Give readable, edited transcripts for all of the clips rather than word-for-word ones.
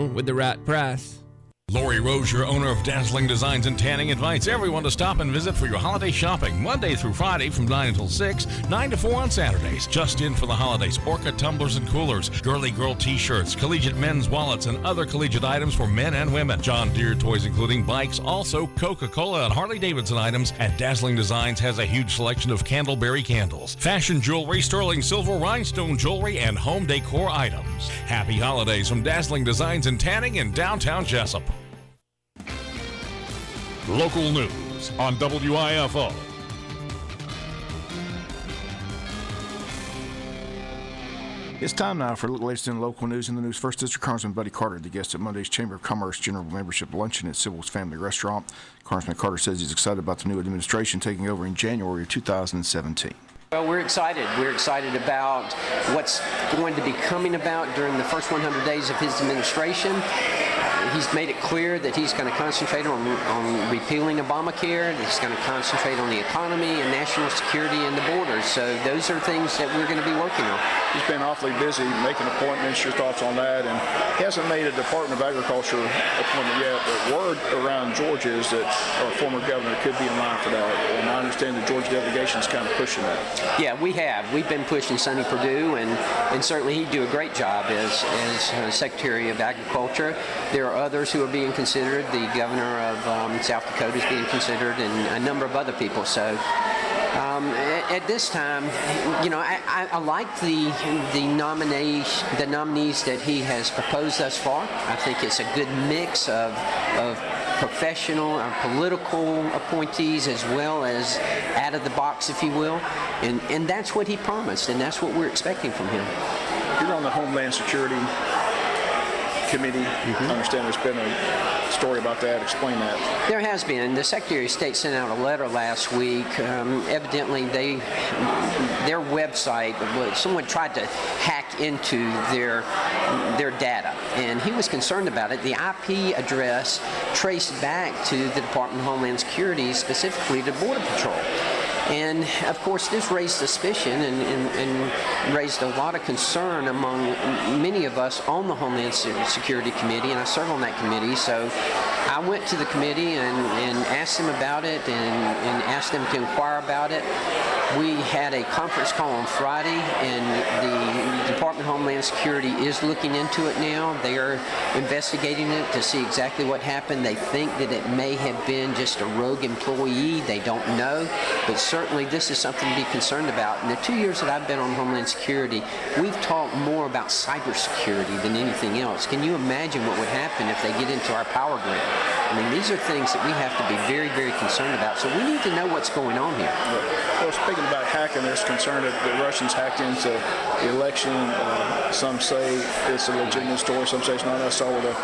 with the right price. Lori Rozier, owner of Dazzling Designs and Tanning, invites everyone to stop and visit for your holiday shopping Monday through Friday from 9 until 6, 9 to 4 on Saturdays. Just in for the holidays, Orca tumblers and coolers, girly girl t-shirts, collegiate men's wallets, and other collegiate items for men and women. John Deere toys including bikes, also Coca-Cola and Harley-Davidson items, and Dazzling Designs has a huge selection of candleberry candles, fashion jewelry, sterling silver, rhinestone jewelry, and home decor items. Happy holidays from Dazzling Designs and Tanning in downtown Jesup. Local news on WIFO. It's time now for the latest in local news. In the news, First District Congressman Buddy Carter, the guest at Monday's Chamber of Commerce General Membership Luncheon at Sybil's Family Restaurant. Congressman Carter says he's excited about the new administration taking over in January of 2017. Well, we're excited. We're excited about what's going to be coming about during the first 100 days of his administration. He's made it clear that he's going to concentrate on repealing Obamacare, that he's going to concentrate on the economy and national security and the borders. So those are things that we're going to be working on. He's been awfully busy making appointments. Your thoughts on that? And he hasn't made a Department of Agriculture appointment yet, but word around Georgia is that our former governor could be in line for that. And I understand the Georgia delegation is kind of pushing that. Yeah, we have. We've been pushing Sonny Perdue, and certainly he'd do a great job as Secretary of Agriculture. There are others who are being considered. The governor of South Dakota is being considered, and a number of other people. So at this time, you know, I like the nominees that he has proposed thus far. I think it's a good mix of professional or political appointees as well as out of the box, if you will, and that's what he promised, and that's what we're expecting from him. You're on the Homeland Security Committee. I understand there's been a story about that. Explain that. There has been. The Secretary of State sent out a letter last week. Evidently, their website, someone tried to hack into their data, and he was concerned about it. The IP address traced back to the Department of Homeland Security, specifically to Border Patrol. And of course, this raised suspicion and raised a lot of concern among many of us on the Homeland Security Committee, and I serve on that committee. So I went to the committee and asked them about it and asked them to inquire about it. We had a conference call on Friday, and the Department of Homeland Security is looking into it now. They are investigating it to see exactly what happened. They think that it may have been just a rogue employee. They don't know, but certainly this is something to be concerned about. In the 2 years that I've been on Homeland Security, we've talked more about cybersecurity than anything else. Can you imagine what would happen if they get into our power grid? I mean, these are things that we have to be very, very concerned about. So we need to know what's going on here. Well, speaking about hacking, there's concern that the Russians hacked into the election. Some say it's a legitimate story. Some say it's not. I saw the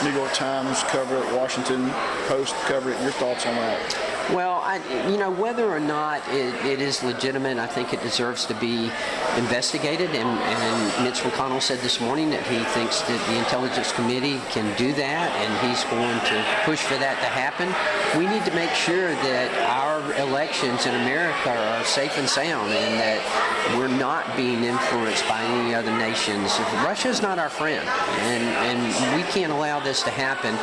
New York Times cover it, Washington Post cover it. Your thoughts on that? Well, whether or not it is legitimate, I think it deserves to be investigated. And Mitch McConnell said this morning that he thinks that the Intelligence Committee can do that, and he's going to push for that to happen. We need to make sure that our elections in America are safe and sound, and that we're not being influenced by any other nations. Russia's not our friend, and we can't allow this to happen.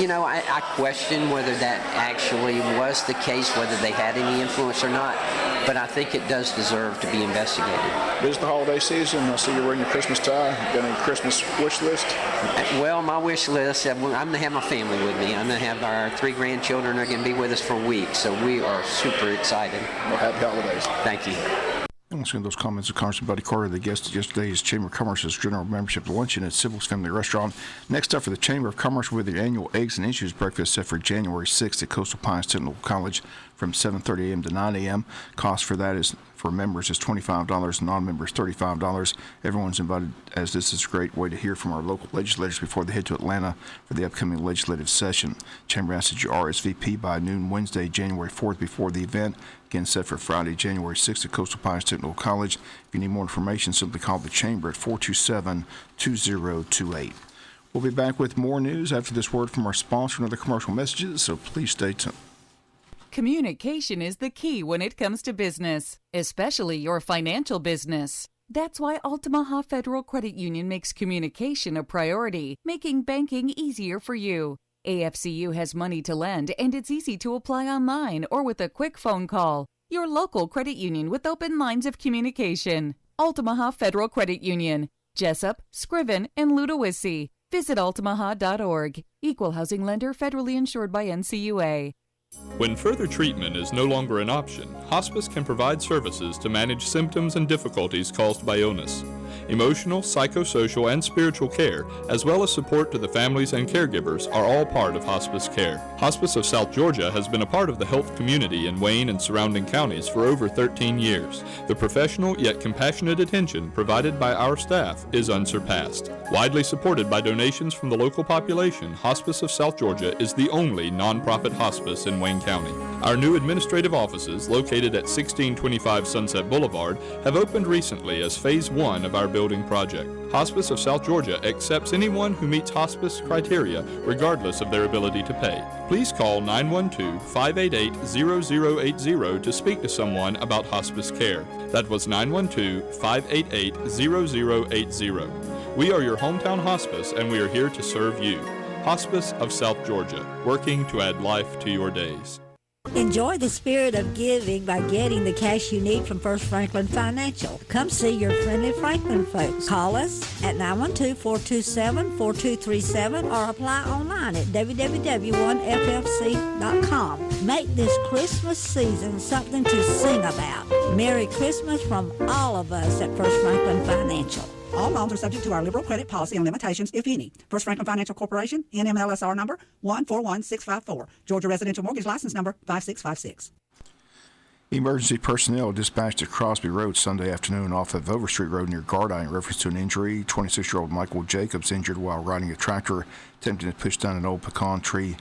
You know, I question whether that actually was the case, whether they had any influence or not, but I think it does deserve to be investigated. It is the holiday season. I see you're wearing your Christmas tie. Got any Christmas wish list? Well, my wish list, I'm going to have my family with me. I'm going to have our 3 grandchildren are going to be with us for a week, so we are super excited. Well, happy holidays. Thank you. I want to send those comments to Congressman Buddy Carter, the guest at yesterday's Chamber of Commerce's General Membership Luncheon at Sybil's Family Restaurant. Next up for the Chamber of Commerce will be their annual Eggs and Issues Breakfast set for January 6th at Coastal Pines Technical College from 7:30 a.m. to 9 a.m. Cost for that is for members is $25, non-members $35. Everyone's invited, as this is a great way to hear from our local legislators before they head to Atlanta for the upcoming legislative session. Chamber asks that you RSVP by noon Wednesday, January 4th before the event. Again, set for Friday, January 6th at Coastal Pines Technical College. If you need more information, simply call the Chamber at 427-2028. We'll be back with more news after this word from our sponsor and other commercial messages, so please stay tuned. Communication is the key when it comes to business, especially your financial business. That's why Altamaha Federal Credit Union makes communication a priority, making banking easier for you. AFCU has money to lend, and it's easy to apply online or with a quick phone call. Your local credit union with open lines of communication. Altamaha Federal Credit Union. Jesup, Scriven, and Ludowici. Visit altamaha.org. Equal housing lender, federally insured by NCUA. When further treatment is no longer an option, hospice can provide services to manage symptoms and difficulties caused by illness. Emotional, psychosocial, and spiritual care, as well as support to the families and caregivers, are all part of hospice care. Hospice of South Georgia has been a part of the health community in Wayne and surrounding counties for over 13 years. The professional yet compassionate attention provided by our staff is unsurpassed. Widely supported by donations from the local population, Hospice of South Georgia is the only nonprofit hospice in Wayne County. Our new administrative offices, located at 1625 Sunset Boulevard, have opened recently as Phase 1 of our building project. Hospice of South Georgia accepts anyone who meets hospice criteria, regardless of their ability to pay. Please call 912-588-0080 to speak to someone about hospice care. That was 912-588-0080. We are your hometown hospice, and we are here to serve you. Hospice of South Georgia, working to add life to your days. Enjoy the spirit of giving by getting the cash you need from First Franklin Financial. Come see your friendly Franklin folks. Call us at 912-427-4237 or apply online at www.1ffc.com. Make this Christmas season something to sing about. Merry Christmas from all of us at First Franklin Financial. All loans are subject to our liberal credit policy and limitations, if any. First Franklin Financial Corporation, NMLSR number 141654. Georgia Residential Mortgage License number 5656. Emergency personnel dispatched to Crosby Road Sunday afternoon off of Overstreet Road near Gardine in reference to an injury. 26-year-old Michael Jacobs injured while riding a tractor, attempting to push down an old pecan tree.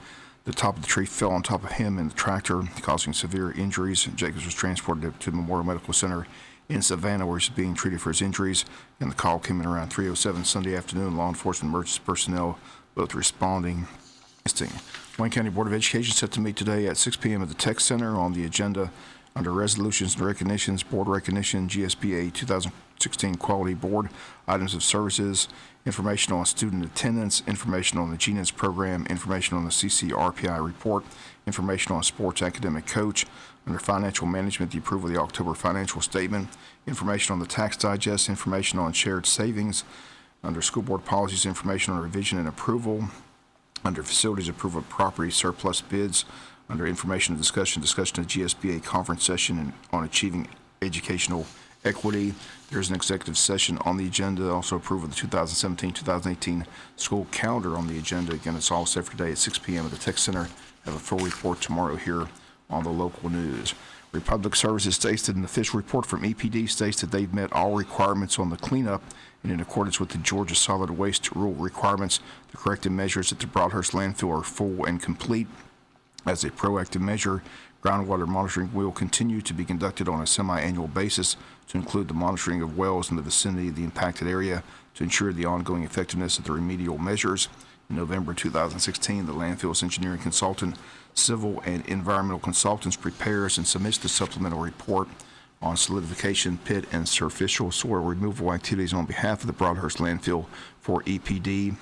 The top of the tree fell on top of him and the tractor, causing severe injuries. Jacobs was transported to Memorial Medical Center in Savannah, where he's being treated for his injuries, and the call came in around 3:07 Sunday afternoon. Law enforcement emergency personnel both responding. Wayne County Board of Education set to meet today at 6 p.m. at the Tech Center. On the agenda, under resolutions and recognitions, board recognition, GSBA 2016 Quality Board, items of services, information on student attendance, information on the GNIS program, information on the CCRPI report, information on sports academic coach. Under financial management, the approval of the October financial statement, information on the tax digest, information on shared savings. Under school board policies, information on revision and approval. Under facilities, approval of property surplus bids. Under information and discussion of GSBA conference session on achieving educational equity. There's an executive session on the agenda. Also approval of the 2017-2018 school calendar on the agenda. Again, it's all set for today at 6 p.m. at the Tech Center. Have a full report tomorrow here on the local news. Republic Services states that an official report from EPD states that they've met all requirements on the cleanup, and in accordance with the Georgia Solid Waste Rule requirements, the corrective measures at the Broadhurst landfill are full and complete. As a proactive measure, groundwater monitoring will continue to be conducted on a semi-annual basis to include the monitoring of wells in the vicinity of the impacted area to ensure the ongoing effectiveness of the remedial measures. In November 2016, the landfill's engineering consultant, civil and environmental consultants, prepares and submits the supplemental report on solidification, pit, and superficial soil removal activities on behalf of the Broadhurst landfill for EPD.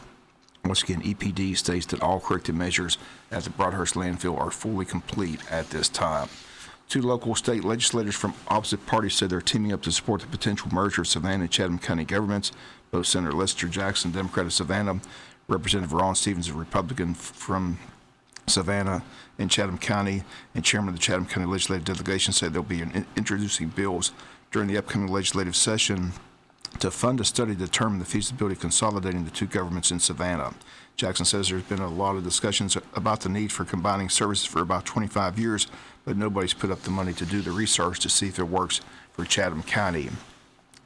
Once again, EPD states that all corrective measures at the Broadhurst landfill are fully complete at this time. Two local state legislators from opposite parties said they're teaming up to support the potential merger of Savannah and Chatham County governments. Both Senator Lester Jackson, Democrat of Savannah, Representative Ron Stevens, a Republican from Savannah and Chatham County, and Chairman of the Chatham County Legislative Delegation, said they'll be introducing bills during the upcoming legislative session to fund a study to determine the feasibility of consolidating the two governments in Savannah. Jackson says there's been a lot of discussions about the need for combining services for about 25 years, but nobody's put up the money to do the research to see if it works for Chatham County.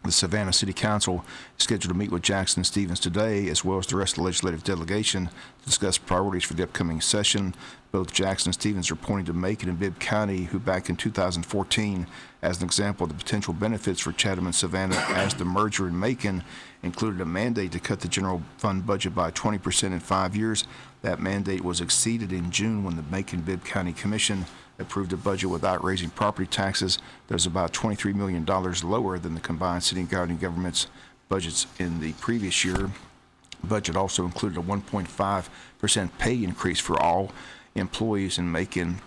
The Savannah City Council is scheduled to meet with Jackson and Stevens today, as well as the rest of the legislative delegation, to discuss priorities for the upcoming session. Both Jackson and Stevens are pointing to Macon and Bibb County, who back in 2014, as an example of the potential benefits for Chatham and Savannah, as the merger in Macon included a mandate to cut the general fund budget by 20% in 5 years. That mandate was exceeded in June when the Macon-Bibb County Commission approved a budget without raising property taxes that was about $23 million lower than the combined city and county government's budgets in the previous year. The budget also included a 1.5% pay increase for all employees in Macon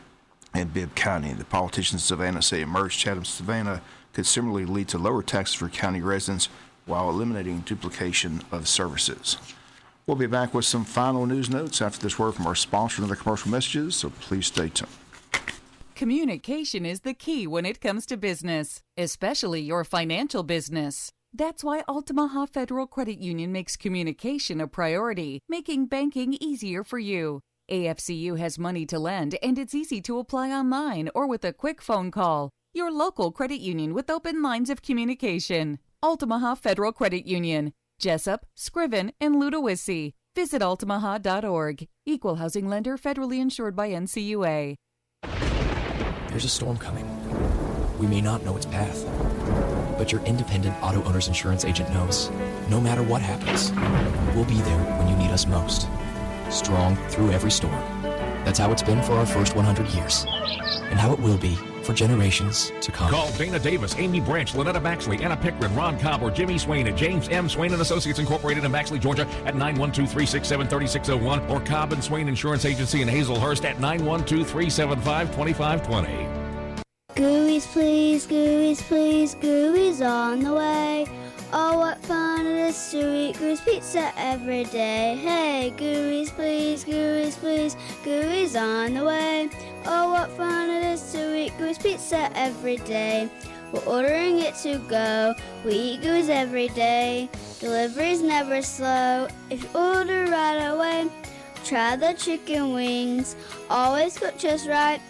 and Bibb County. The politicians of Savannah say a merged Chatham-Savannah could similarly lead to lower taxes for county residents while eliminating duplication of services. We'll be back with some final news notes after this word from our sponsor and other commercial messages, so please stay tuned. Communication is the key when it comes to business, especially your financial business. That's why Altamaha Federal Credit Union makes communication a priority, making banking easier for you. AFCU has money to lend, and it's easy to apply online or with a quick phone call. Your local credit union with open lines of communication. Altamaha Federal Credit Union, Jesup, Scriven, and Ludowici. Visit altamaha.org. Equal housing lender, federally insured by NCUA. There's a storm coming. We may not know its path, but your independent auto owner's insurance agent knows. No matter what happens, we'll be there when you need us most. Strong through every storm. That's how it's been for our first 100 years, and how it will be for generations to come. Call Dana Davis, Amy Branch, Lynetta Baxley, Anna Pickren, Ron Cobb, or Jimmy Swain at James M. Swain & Associates Incorporated in Baxley, Georgia at 912-367-3601 or Cobb & Swain Insurance Agency in Hazelhurst at 912-375-2520. Gooey's please, Gooey's please, Gooey's on the way. Oh, what fun it is to eat Gooey's pizza every day. Hey, Gooey's please, Gooey's please, Gooey's on the way. Oh, what fun it is to eat Gooey's pizza every day. We're ordering it to go. We eat Gooey's every day. Delivery's never slow. If you order right away, try the chicken wings. Always cooked just right.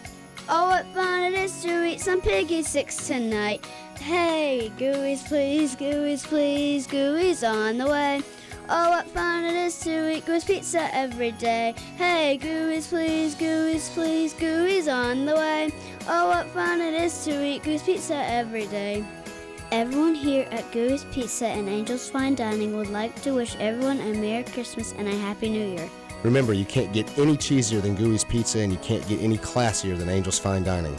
Oh, what fun it is to eat some piggy sticks tonight. Hey, Gooey's please, Gooey's please, Gooey's on the way. Oh, what fun it is to eat Gooey's pizza every day. Hey, Gooey's please, Gooey's please, Gooey's on the way. Oh, what fun it is to eat Gooey's pizza every day. Everyone here at Gooey's Pizza and Angel's Fine Dining would like to wish everyone a Merry Christmas and a Happy New Year. Remember, you can't get any cheesier than Gooey's Pizza, and you can't get any classier than Angel's Fine Dining.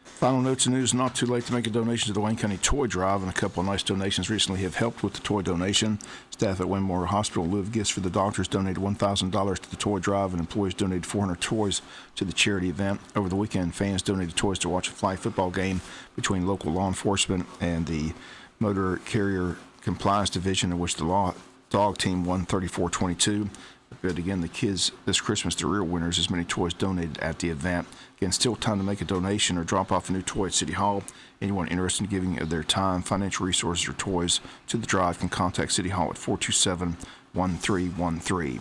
Final notes and news: not too late to make a donation to the Wayne County Toy Drive, and a couple of nice donations recently have helped with the toy donation. Staff at Wayne Memorial Hospital, in lieu of gifts for the doctors, donated $1,000 to the toy drive, and employees donated 400 toys to the charity event. Over the weekend, fans donated toys to watch a flag football game between local law enforcement and the Motor Carrier Compliance Division, in which the dog team won 34-22. But again, the kids this Christmas, the real winners, as many toys donated at the event. Again, still time to make a donation or drop off a new toy at City Hall. Anyone interested in giving their time, financial resources, or toys to the drive can contact City Hall at 427-1313.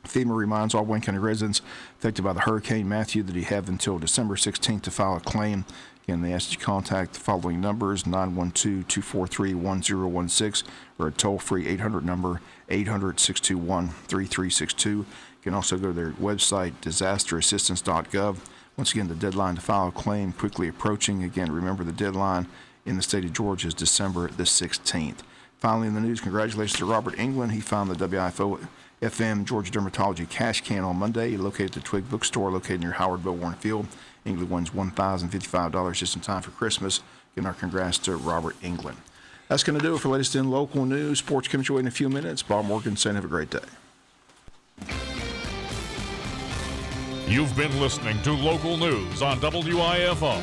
FEMA reminds all Wayne County residents affected by the Hurricane Matthew that they have until December 16th to file a claim. Again, they ask you to contact the following numbers: 912-243-1016 or a toll-free 800 number, 800-621-3362. You can also go to their website, disasterassistance.gov. Once again, the deadline to file a claim quickly approaching. Again, remember the deadline in the state of Georgia is December the 16th. Finally, in the news, congratulations to Robert England. He found the WIFO FM Georgia Dermatology cash can on Monday, located at the Twig Bookstore located near Howard Bo Warren Field. England wins $1,055 just in time for Christmas. Again, our congrats to Robert England. That's going to do it for latest in local news. Sports comes your way in a few minutes. Bob Morgan saying have a great day. You've been listening to local news on WIFO.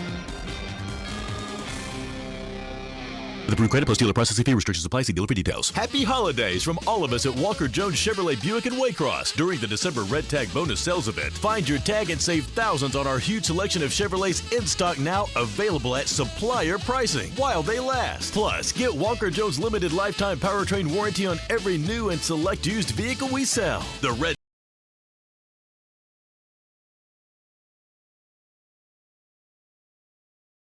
The approved credit plus dealer processing fee restrictions apply. See dealer for details. Happy holidays from all of us at Walker Jones Chevrolet Buick and Waycross during the December Red Tag Bonus Sales Event. Find your tag and save thousands on our huge selection of Chevrolets in stock now, available at supplier pricing while they last. Plus, get Walker Jones limited lifetime powertrain warranty on every new and select used vehicle we sell. The Red